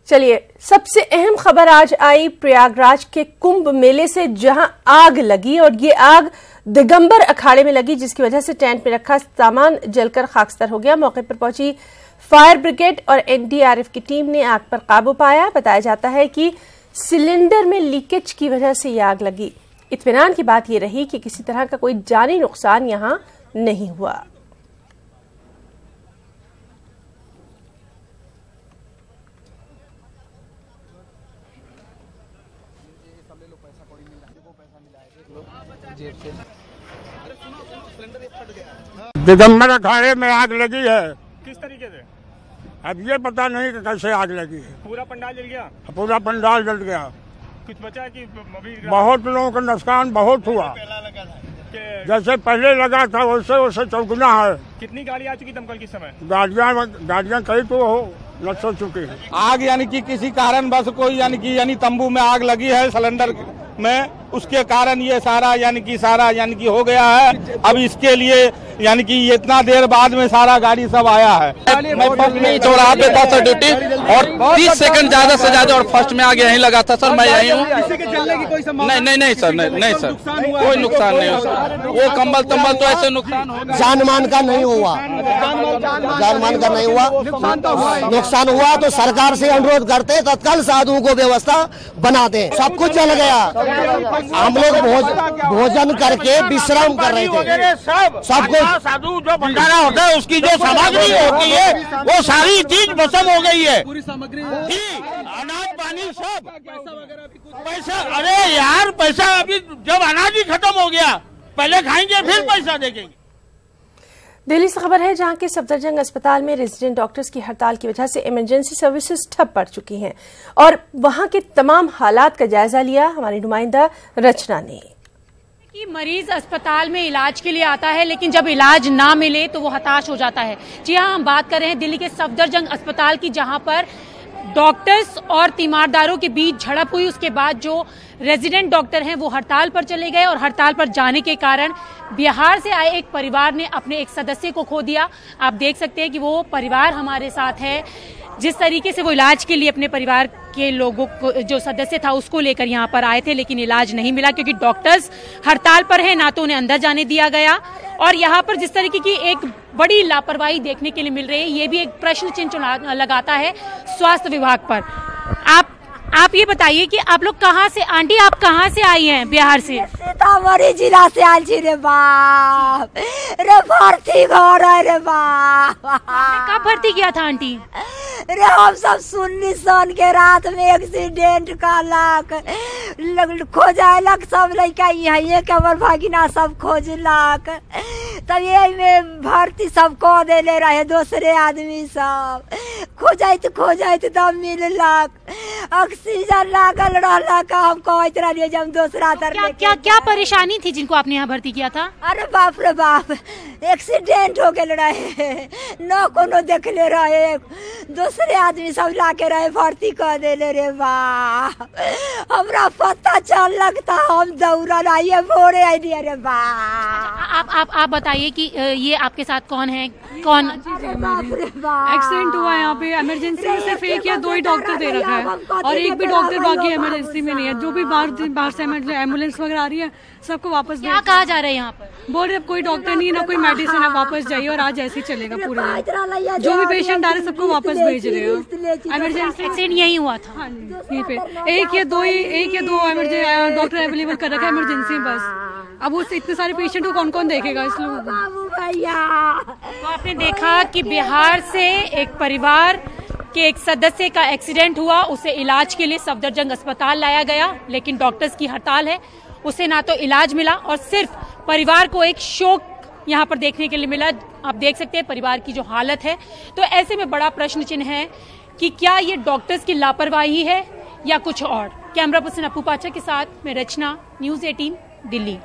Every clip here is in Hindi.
चलिए, सबसे अहम खबर आज आई प्रयागराज के कुंभ मेले से, जहां आग लगी और ये आग दिगंबर अखाड़े में लगी, जिसकी वजह से टेंट में रखा सामान जलकर खाकस्तर हो गया। मौके पर पहुंची फायर ब्रिगेड और एनडीआरएफ की टीम ने आग पर काबू पाया। बताया जाता है कि सिलेंडर में लीकेज की वजह से यह आग लगी। इत्मीनान की बात यह रही कि किसी तरह का कोई जानी नुकसान यहां नहीं हुआ। दिगंबर अखाड़े में आग लगी है। किस तरीके से? अब ये पता नहीं कि कैसे आग लगी है। पूरा पंडाल जल गया? पूरा पंडाल जल गया। कुछ बचा कि अभी? बहुत लोगों का नुकसान बहुत हुआ। जैसे पहले लगा था वैसे वैसे चौगुना है। कितनी गाड़ी आ चुकी दमकल किस समय? गाड़ियाँ कई तो नष्ट हो चुकी है। आग यानी कि किसी कारण बस कोई यानी तंबू में आग लगी है सिलेंडर में, उसके कारण ये सारा यानी कि हो गया है। अब इसके लिए यानी कि इतना देर बाद में सारा गाड़ी सब आया है। मैं फर्स्ट में ही चौराहा पे था सर ड्यूटी, और 30 सेकंड ज्यादा से ज्यादा और फर्स्ट में आगे यहीं लगा था सर। मैं यहीं हूँ। नहीं सर, नहीं सर, कोई नुकसान नहीं हो सर। वो कंबल तंबल तो ऐसे नुकसान हो, जान मान का नहीं हुआ। नुकसान हुआ तो सरकार से अनुरोध करते तत्काल साधुओं को व्यवस्था बना दें। सब कुछ जल गया। हम लोग भोजन करके विश्राम कर रहे थे। सब कुछ साधु जो भंडारा होता है उसकी जो सामग्री होती है वो सारी चीज भस्म हो गई है। पूरी सामग्री, अनाज पानी सब पैसा। अरे यार, पैसा अभी जब अनाज ही खत्म हो गया, पहले खाएंगे फिर पैसा देंगे। दिल्ली से खबर है, जहां के सफदरजंग अस्पताल में रेजिडेंट डॉक्टर्स की हड़ताल की वजह से इमरजेंसी सर्विसेज ठप पड़ चुकी हैं और वहां के तमाम हालात का जायजा लिया हमारी नुमाइंदा रचना ने। कि मरीज अस्पताल में इलाज के लिए आता है, लेकिन जब इलाज ना मिले तो वो हताश हो जाता है। जी हाँ, हम बात कर रहे हैं दिल्ली के सफदरजंग अस्पताल की, जहां पर डॉक्टर्स और तीमारदारों के बीच झड़प हुई। उसके बाद जो रेजिडेंट डॉक्टर हैं वो हड़ताल पर चले गए और हड़ताल पर जाने के कारण बिहार से आए एक परिवार ने अपने एक सदस्य को खो दिया। आप देख सकते हैं कि वो परिवार हमारे साथ है। जिस तरीके से वो इलाज के लिए अपने परिवार के लोगों को, जो सदस्य था, उसको लेकर यहाँ पर आए थे, लेकिन इलाज नहीं मिला क्योंकि डॉक्टर्स हड़ताल पर हैं, ना तो उन्हें अंदर जाने दिया गया। और यहाँ पर जिस तरीके की एक बड़ी लापरवाही देखने के लिए मिल रही है, ये भी एक प्रश्न चिन्ह लगाता है स्वास्थ्य विभाग पर। आप ये बताइए कि आप लोग कहाँ से, आंटी आप कहाँ से आई हैं? बिहार से? सीतामढ़ी जिला से आयल छी रे बाप रे। भर्ती घर है रे बाप। कब भर्ती किया था आंटी? रे हम सब सुन्नी सन के रात में एक्सीडेंट कहलक, खोजलक सब लड़का यहाँ कमर भागिना सब खोजलक, तब यही में भर्ती सब कह देले रहे दूसरे आदमी सब। खोजत तब मिललक, ऑक्सीजन लागल रहलक। हम कहते रहिए जब दूसरा तरफ क्या परेशानी थी जिनको आपने यहाँ भर्ती किया था? अरे बाप रे बाप, एक्सीडेंट हो गए रहे, न कोनो देखले रहे, दूसरे आदमी सब लाके रहे भर्ती कर देले रे बाप। हमरा पता चलक था, हम दौड़ल आइए भोरे आइए रे बाप। आप बताइए कि ये आपके साथ कौन है? कौन एक्सीडेंट हुआ यहाँ पे? इमरजेंसी में सिर्फ एक या दो ही डॉक्टर दे रखा है और एक भी डॉक्टर बाकी इमरजेंसी में नहीं है। जो भी बाहर से एम्बुलेंस वगैरह आ रही है सबको वापस क्या कहा जा रहा है यहाँ पर? बोल रहे कोई डॉक्टर नहीं, ना कोई मेडिसिन है, वापस जाइए और आज ऐसे ही चलेगा पूरा दिन। जो भी पेशेंट आ रहे सबको वापस भेज रहे हो। इमरजेंसी एक्सीडेंट यही हुआ था? हाँ, यहीं पे एक या दो इमरजेंसी डॉक्टर अवेलेबल कर रखा है इमरजेंसी बस। अब उस इतने सारे पेशेंट को कौन कौन देखेगा? इसलिए तो आपने देखा कि बिहार से एक परिवार के एक सदस्य का एक्सीडेंट हुआ, उसे इलाज के लिए सफदरजंग अस्पताल लाया गया, लेकिन डॉक्टर्स की हड़ताल है, उसे ना तो इलाज मिला और सिर्फ परिवार को एक शोक यहाँ पर देखने के लिए मिला। आप देख सकते हैं परिवार की जो हालत है। तो ऐसे में बड़ा प्रश्न चिन्ह है कि क्या ये डॉक्टर्स की लापरवाही है या कुछ और। कैमरा पर्सन अपू पाचा के साथ मैं रचना, न्यूज़ 18 दिल्ली।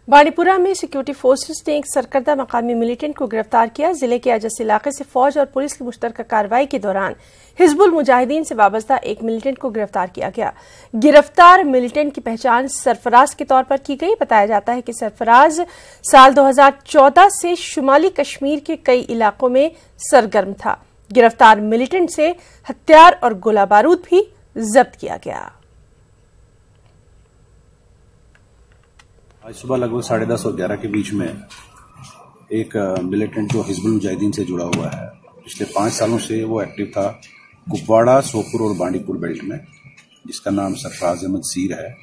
बाड़ीपुरा में सिक्योरिटी फोर्सेस ने एक सरकर्दा मकामी मिलिटेंट को गिरफ्तार किया। जिले के अजस इलाके से फौज और पुलिस की मुश्तरका कार्रवाई के दौरान हिजबुल मुजाहिदीन से वाबस्ता एक मिलिटेंट को गिरफ्तार किया गया। गिरफ्तार मिलिटेंट की पहचान सरफराज के तौर पर की गई। बताया जाता है कि सरफराज साल 2014 से शुमाली कश्मीर के कई इलाकों में सरगर्म था। गिरफ्तार मिलिटेंट से हथियार और गोला बारूद भी जब्त किया गया। आज सुबह लगभग 10:30 और 11 के बीच में एक मिलिटेंट जो हिजबुल मुजाहिदीन से जुड़ा हुआ है, पिछले 5 सालों से वो एक्टिव था कुपवाड़ा, सोपुर और बांडीपुर बेल्ट में, जिसका नाम सरफराज अहमद सीर है।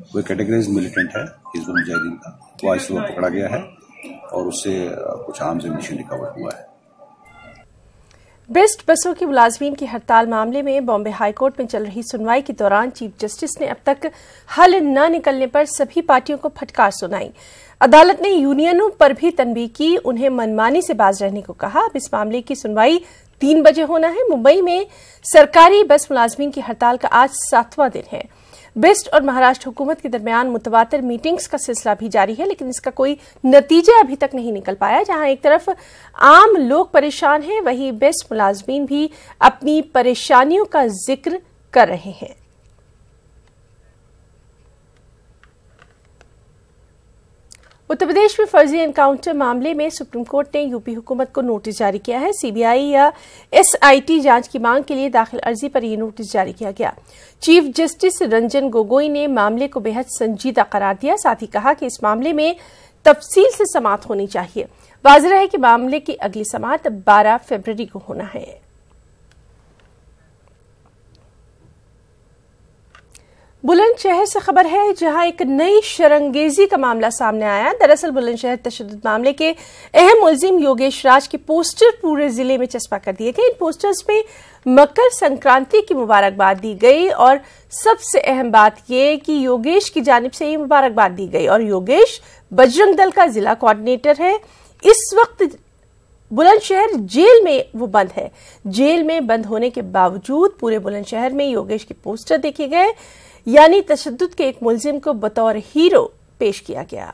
वो कैटेगराइज्ड मिलिटेंट है हिजबुल मुजाहिदीन का। वो आज सुबह पकड़ा गया है और उससे कुछ आर्म्स एम्यूनिशन रिकवर हुआ है। बेस्ट बसों की मुलाजमीन की हड़ताल मामले में बॉम्बे हाईकोर्ट में चल रही सुनवाई के दौरान चीफ जस्टिस ने अब तक हल न निकलने पर सभी पार्टियों को फटकार सुनाई। अदालत ने यूनियनों पर भी तनबीह की, उन्हें मनमानी से बाज रहने को कहा। अब इस मामले की सुनवाई 3 बजे होना है। मुंबई में सरकारी बस मुलाजमीन की हड़ताल का आज 7वां दिन है। बेस्ट और महाराष्ट्र हुकूमत के दरमियान मुतवातिर मीटिंग्स का सिलसिला भी जारी है, लेकिन इसका कोई नतीजा अभी तक नहीं निकल पाया। जहां एक तरफ आम लोग परेशान हैं, वहीं बेस्ट मुलाजमीन भी अपनी परेशानियों का जिक्र कर रहे हैं। उत्तर प्रदेश में फर्जी एनकाउंटर मामले में सुप्रीम कोर्ट ने यूपी हुकूमत को नोटिस जारी किया है। सीबीआई या एसआईटी जांच की मांग के लिए दाखिल अर्जी पर यह नोटिस जारी किया गया। चीफ जस्टिस रंजन गोगोई ने मामले को बेहद संजीदा करार दिया। साथ ही कहा कि इस मामले में तफसील से समाअत होनी चाहिए। वाज़ेह है कि मामले की अगली समाअत 12 फरवरी को होना है। बुलंदशहर से खबर है, जहां एक नई शरंगेजी का मामला सामने आया। दरअसल बुलंदशहर तशद्दुद मामले के अहम मुलजिम योगेश राज के पोस्टर पूरे जिले में चस्पा कर दिए गए। इन पोस्टर्स में मकर संक्रांति की मुबारकबाद दी गई और सबसे अहम बात यह कि योगेश की जानिब से ये मुबारकबाद दी गई। और योगेश बजरंग दल का जिला कोऑर्डिनेटर है। इस वक्त बुलंदशहर जेल में वो बंद है। जेल में बंद होने के बावजूद पूरे बुलंदशहर में योगेश के पोस्टर देखे गए, यानी तशद्दुद के एक मुलजिम को बतौर हीरो पेश किया गया।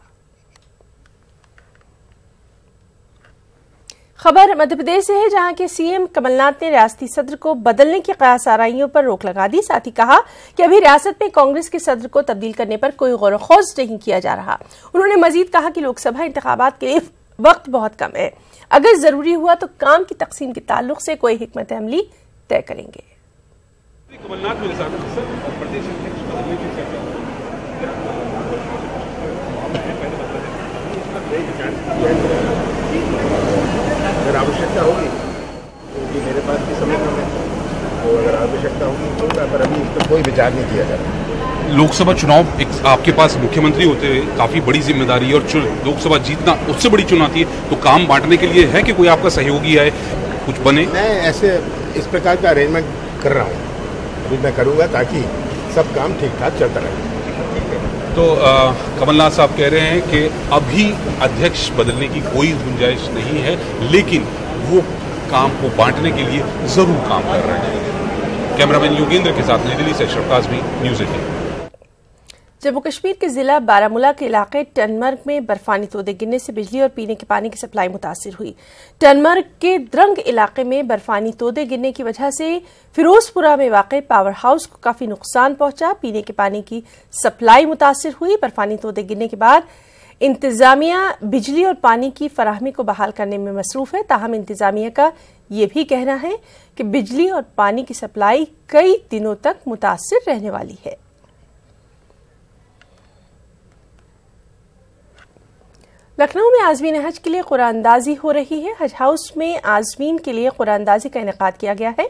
खबर मध्य प्रदेश से है, जहां के सीएम कमलनाथ ने रियासती सदर को बदलने की कयास आराइयों पर रोक लगा दी। साथ ही कहा कि अभी रियासत में कांग्रेस के सदर को तब्दील करने पर कोई गौर खोज नहीं किया जा रहा। उन्होंने मजीद कहा कि लोकसभा इंतखाबात के लिए वक्त बहुत कम है। अगर जरूरी हुआ तो काम की तकसीम के ताल्लुक से कोई हिकमत अमली तय करेंगे। कमलनाथ मेरे साथ प्रदेश अध्यक्ष बदलने की चर्चा अगर आवश्यकता होगी क्योंकि मेरे पास भी समय कम है, तो अगर आवश्यकता होगी तो पर अभी इस पर कोई विचार नहीं किया जा रहा। लोकसभा चुनाव एक आपके पास मुख्यमंत्री होते हुए काफी बड़ी जिम्मेदारी है और लोकसभा जीतना उससे बड़ी चुनौती है, तो काम बांटने के लिए है कि कोई आपका सहयोगी है कुछ बने? मैं ऐसे इस प्रकार का अरेंजमेंट कर रहा हूँ, अभी मैं करूँगा ताकि सब काम ठीक ठाक चलता रहे। तो कमलनाथ साहब कह रहे हैं कि अभी अध्यक्ष बदलने की कोई गुंजाइश नहीं है, लेकिन वो काम को बांटने के लिए जरूर काम कर रहे हैं। कैमरामैन योगेंद्र के साथ नई दिल्ली से अशरफ काज़मी, न्यूज़ 18। जम्मू कश्मीर के जिला बारामूला के इलाके टनमर्ग में बर्फानी तोदे गिरने से बिजली और पीने के पानी की सप्लाई मुतासिर हुई। टनमर्ग के द्रंग इलाके में बर्फानी तोदे गिरने की वजह से फिरोजपुरा में वाक़ पावर हाउस को काफी नुकसान पहुंचा। पीने के पानी की सप्लाई मुतासिर हुई। बर्फानी तोदे गिरने के बाद इंतजामिया बिजली और पानी की फराहमी को बहाल करने में मसरूफ है। ताहम इंतजामिया का यह भी कहना है कि बिजली और पानी की सप्लाई कई दिनों तक मुतासिर रहने वाली है। लखनऊ में आज़मीन हज के लिए कुरानंदाजी हो रही है। हज हाउस में आज़मीन के लिए कुरानंदाजी का इनेकाद किया गया है।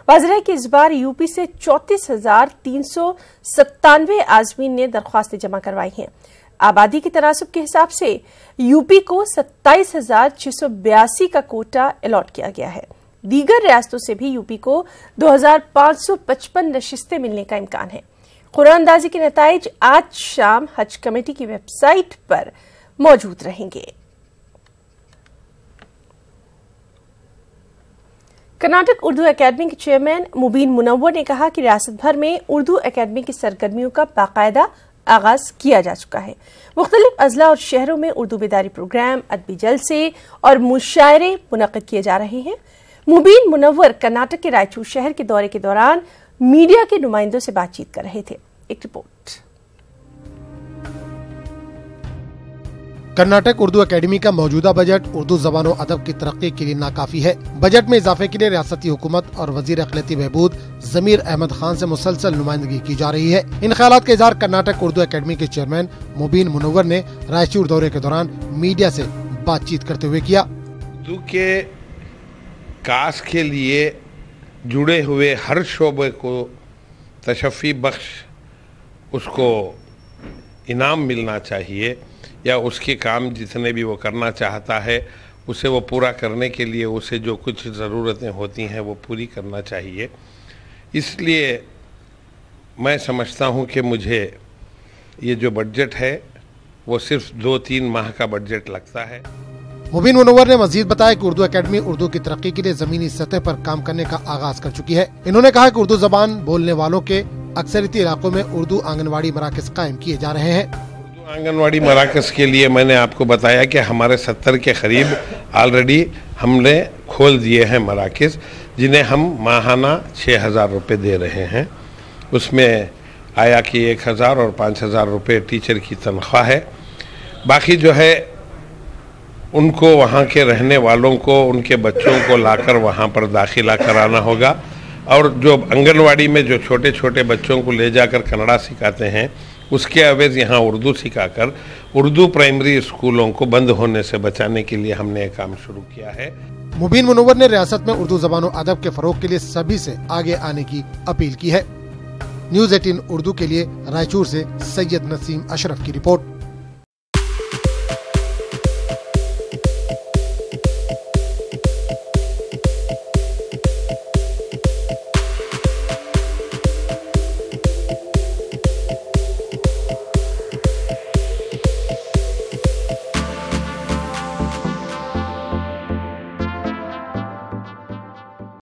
वाज़ेह है कि इस बार यूपी से 34,397 आज़मीन ने दरख्वास्तें जमा करवाई हैं। आबादी के तनासुब के हिसाब से यूपी को 27,682 का कोटा अलॉट किया गया है। दीगर रियासतों से भी यूपी को 2,555 नशिस्तें मिलने का इम्कान है। कुरानंदाजी के नताइज आज शाम हज कमेटी की वेबसाइट पर मौजूद रहेंगे। कर्नाटक उर्दू एकेडमी के चेयरमैन मुबीन मुनव्वर ने कहा कि रियासत भर में उर्दू एकेडमी की सरगर्मियों का बाकायदा आगाज किया जा चुका है। मुख्तलिफ अजला और शहरों में उर्दू बेदारी प्रोग्राम, अदबी जलसे और मुशायरे मुनक्किद किए जा रहे हैं। मुबीन मुनव्वर कर्नाटक के रायचूर शहर के दौरे के दौरान मीडिया के नुमाइंदों से बातचीत कर रहे थे। एक रिपोर्ट। कर्नाटक उर्दू एकेडमी का मौजूदा बजट उर्दू ज़बान और अदब की तरक्की के लिए नाकाफी है। बजट में इजाफे के लिए रियासती हुकूमत और वजीर अखिलती बहबूद ज़मीर अहमद खान से मुसलसल नुमाइंदगी की जा रही है। इन ख्यालात का इजहार कर्नाटक उर्दू एकेडमी के चेयरमैन मुबीन मुनव्वर ने रायचूर दौरे के दौरान मीडिया से बातचीत करते हुए किया। उर्दू के कास के लिए जुड़े हुए हर शोबे को तशफ़ी बख्श उसको इनाम मिलना चाहिए, या उसके काम जितने भी वो करना चाहता है उसे वो पूरा करने के लिए उसे जो कुछ ज़रूरतें होती हैं वो पूरी करना चाहिए। इसलिए मैं समझता हूँ कि मुझे ये जो बजट है वो सिर्फ 2-3 माह का बजट लगता है। मुबीन मुनव्वर ने मजीद बताया कि उर्दू एकेडमी उर्दू की तरक्की के लिए जमीनी सतह पर काम करने का आगाज कर चुकी है। इन्होंने कहा कि उर्दू जबान बोलने वालों के अक्सरियती इलाकों में उर्दू आंगनवाड़ी मराकज कायम किए जा रहे हैं। उर्दू आंगनवाड़ी मराकज के लिए मैंने आपको बताया कि हमारे 70 के करीब ऑलरेडी हमने खोल दिए हैं मराकज, जिन्हें हम माहाना 6,000 रुपये दे रहे हैं। उसमें आया कि 1,000 और 5,000 रुपये टीचर की तनख्वाह है। बाकी जो है उनको वहाँ के रहने वालों को उनके बच्चों को लाकर वहाँ पर दाखिला कराना होगा, और जो आंगनवाड़ी में जो छोटे छोटे बच्चों को ले जाकर कन्नड़ा सिखाते हैं उसके अवैध यहाँ उर्दू सिखाकर उर्दू प्राइमरी स्कूलों को बंद होने से बचाने के लिए हमने एक काम शुरू किया है। मुबीन मुनव्वर ने रियासत में उर्दू ज़बान और अदब के फरोग के लिए सभी से आगे आने की अपील की है। न्यूज़ 18 उर्दू के लिए रायचूर से सैयद नसीम अशरफ की रिपोर्ट।